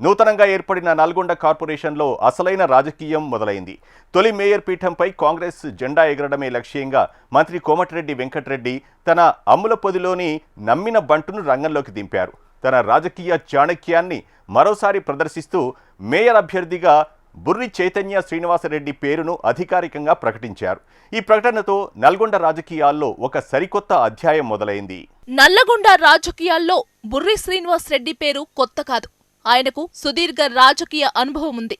నూతనంగా ఏర్పడిన నల్గొండ కార్పొరేషన్లో అసలైన రాజకీయం మొదలైంది. తొలి మేయర్ పీఠంపై కాంగ్రెస్ జెండా ఎగరడమే లక్ష్యంగా మంత్రి కోమటిరెడ్డి వెంకటరెడ్డి తన అమ్ముల పొదిలోని నమ్మిన బంటును రంగంలోకి దింపారు. తన రాజకీయ చాణక్యాన్ని మరోసారి ప్రదర్శిస్తూ మేయర్ అభ్యర్థిగా బుర్రి చైతన్య శ్రీనివాసరెడ్డి పేరును అధికారికంగా ప్రకటించారు. ఈ ప్రకటనతో నల్గొండ రాజకీయాల్లో ఒక సరికొత్త అధ్యాయం మొదలైంది. నల్లగొండ రాజకీయాల్లో బుర్రి శ్రీనివాసరెడ్డి పేరు కొత్త కాదు. ఆయనకు సుదీర్ఘ రాజకీయ అనుభవం ఉంది.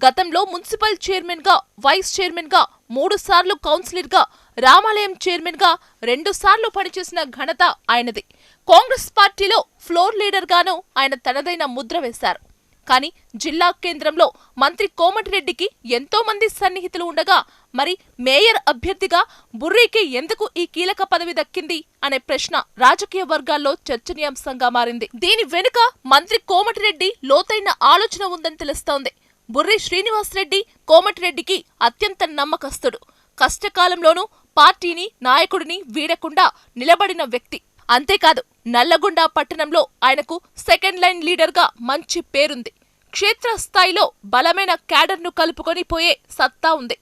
గతంలో మున్సిపల్ చైర్మన్ గా, వైస్ చైర్మన్ గా, 3 సార్లు కౌన్సిలర్ గా, రామాలయం చైర్మన్ గా 2 సార్లు పనిచేసిన ఘనత ఆయనది. కాంగ్రెస్ పార్టీలో ఫ్లోర్ లీడర్ గాను ఆయన తనదైన ముద్ర వేశారు. కానీ జిల్లా కేంద్రంలో మంత్రి కోమటిరెడ్డికి ఎంతో మంది సన్నిహితులు ఉండగా మరి మేయర్ అభ్యర్థిగా బుర్రీకి ఎందుకు ఈ కీలక పదవి దక్కింది అనే ప్రశ్న రాజకీయ వర్గాల్లో చర్చనీయాంశంగా మారింది. దీని వెనుక మంత్రి కోమటిరెడ్డి లోతైన ఆలోచన ఉందని తెలుస్తోంది. బుర్రి శ్రీనివాసరెడ్డి కోమటిరెడ్డికి అత్యంత నమ్మకస్తుడు. కష్టకాలంలోనూ పార్టీని, నాయకుడిని వీడకుండా నిలబడిన వ్యక్తి. అంతేకాదు నల్లగొండ పట్టణంలో ఆయనకు సెకండ్ లైన్ లీడర్ గా మంచి పేరుంది. క్షేత్రస్థాయిలో బలమైన క్యాడర్ను కలుపుకొని పోయే సత్తా ఉంది.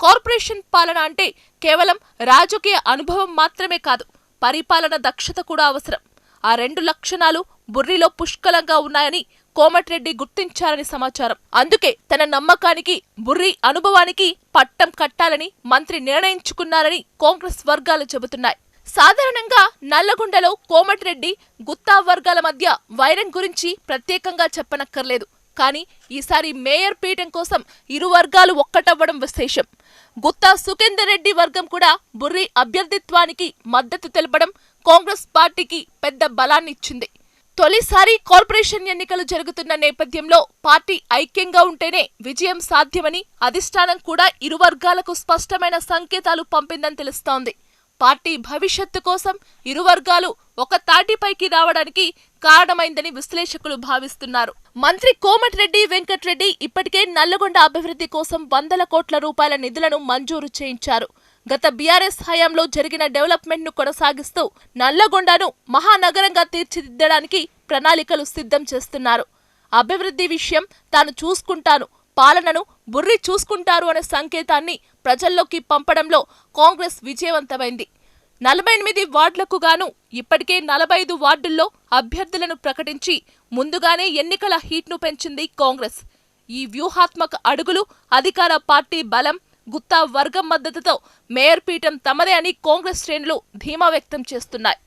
కార్పొరేషన్ పాలన అంటే కేవలం రాజకీయ అనుభవం మాత్రమే కాదు, పరిపాలన దక్షత కూడా అవసరం. ఆ 2 లక్షణాలు బుర్రిలో పుష్కలంగా ఉన్నాయని కోమటిరెడ్డి గుర్తించారని సమాచారం. అందుకే తన నమ్మకానికి, బుర్రి అనుభవానికి పట్టం కట్టాలని మంత్రి నిర్ణయించుకున్నారని కాంగ్రెస్ వర్గాలు చెబుతున్నాయి. సాధారణంగా నల్లగొండలో కోమటిరెడ్డి, గుత్తా వర్గాల మధ్య వైరం గురించి ప్రత్యేకంగా చెప్పనక్కర్లేదు. కానీ ఈసారి మేయర్ పీఠం కోసం ఇరు వర్గాలు ఒక్కటవ్వడం విశేషం. గుత్తా సుఖేందర్ రెడ్డి వర్గం కూడా బుర్రి అభ్యర్థిత్వానికి మద్దతు తెలపడం కాంగ్రెస్ పార్టీకి పెద్ద బలాన్నిచ్చింది. తొలిసారి కార్పొరేషన్ ఎన్నికలు జరుగుతున్న నేపథ్యంలో పార్టీ ఐక్యంగా ఉంటేనే విజయం సాధ్యమని అధిష్టానం కూడా ఇరు వర్గాలకు స్పష్టమైన సంకేతాలు పంపిందని తెలుస్తోంది. పార్టీ భవిష్యత్తు కోసం ఇరు వర్గాలు ఒక తాటిపైకి రావడానికి కారణమైందని విశ్లేషకులు భావిస్తున్నారు. మంత్రి కోమటిరెడ్డి వెంకటరెడ్డి ఇప్పటికే నల్లగొండ అభివృద్ధి కోసం 100 కోట్ల రూపాయల నిధులను మంజూరు చేయించారు. గత బీఆర్ఎస్ హయాంలో జరిగిన డెవలప్మెంట్ ను కొనసాగిస్తూ నల్లగొండను మహానగరంగా తీర్చిదిద్దడానికి ప్రణాళికలు సిద్ధం చేస్తున్నారు. అభివృద్ధి విషయం తాను చూసుకుంటాను, పాలనను బుర్రి చూసుకుంటారు అనే సంకేతాన్ని ప్రజల్లోకి పంపడంలో కాంగ్రెస్ విజయవంతమైంది. 48 వార్డులకు గాను ఇప్పటికే 45 వార్డుల్లో అభ్యర్థులను ప్రకటించి ముందుగానే ఎన్నికల హీట్ను పెంచింది కాంగ్రెస్. ఈ వ్యూహాత్మక అడుగులు అధికార పార్టీ బలం, గుత్తా వర్గం మద్దతుతో మేయర్ పీఠం తమదే అని కాంగ్రెస్ శ్రేణులు ధీమా వ్యక్తం చేస్తున్నాయి.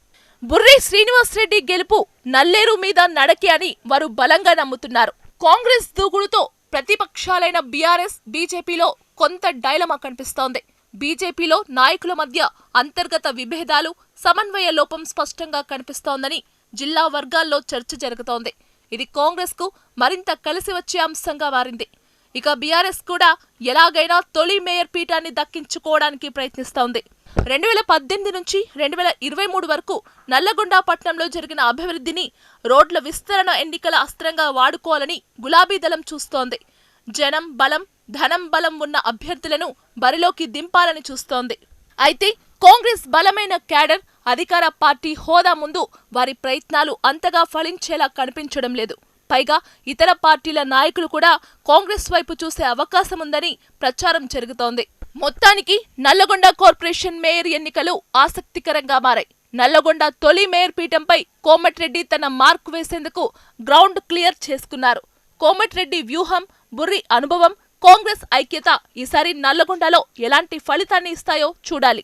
బుర్రి శ్రీనివాసరెడ్డి గెలుపు నల్లేరు మీద నడకే అని వారు బలంగా నమ్ముతున్నారు. కాంగ్రెస్ దూకుడుతో ప్రతిపక్షాలైన బీఆర్ఎస్, బీజేపీలో కొంత డైలమా కనిపిస్తోంది. బీజేపీలో నాయకుల మధ్య అంతర్గత విభేదాలు, సమన్వయ లోపం స్పష్టంగా కనిపిస్తోందని జిల్లా వర్గాల్లో చర్చ జరుగుతోంది. ఇది కాంగ్రెస్ కు మరింత కలిసి వచ్చే అంశంగా మారింది. ఇక బీఆర్ఎస్ కూడా ఎలాగైనా తొలి మేయర్ పీఠాన్ని దక్కించుకోవడానికి ప్రయత్నిస్తోంది. 2018 నుంచి 2023 వరకు నల్లగొండ పట్టణంలో జరిగిన అభివృద్ధిని రోడ్ల విస్తరణ ఎన్నికల అస్త్రంగా వాడుకోవాలని గులాబీ దళం చూస్తోంది. జనం బలం, ధనం బలం ఉన్న అభ్యర్థులను బరిలోకి దింపాలని చూస్తోంది. అయితే కాంగ్రెస్ బలమైన క్యాడర్, అధికార పార్టీ హోదా ముందు వారి ప్రయత్నాలు అంతగా ఫలించేలా కనిపించడం లేదు. పైగా ఇతర పార్టీల నాయకులు కూడా కాంగ్రెస్ వైపు చూసే అవకాశముందని ప్రచారం జరుగుతోంది. మొత్తానికి నల్లగొండ కార్పొరేషన్ మేయర్ ఎన్నికలు ఆసక్తికరంగా మారాయి. నల్లగొండ తొలి మేయర్ పీఠంపై కోమటిరెడ్డి తన మార్క్ వేసేందుకు గ్రౌండ్ క్లియర్ చేసుకున్నారు. కోమటిరెడ్డి వ్యూహం, బుర్రి అనుభవం, కాంగ్రెస్ ఐక్యత ఈసారి నల్లగొండలో ఎలాంటి ఫలితాన్ని ఇస్తాయో చూడాలి.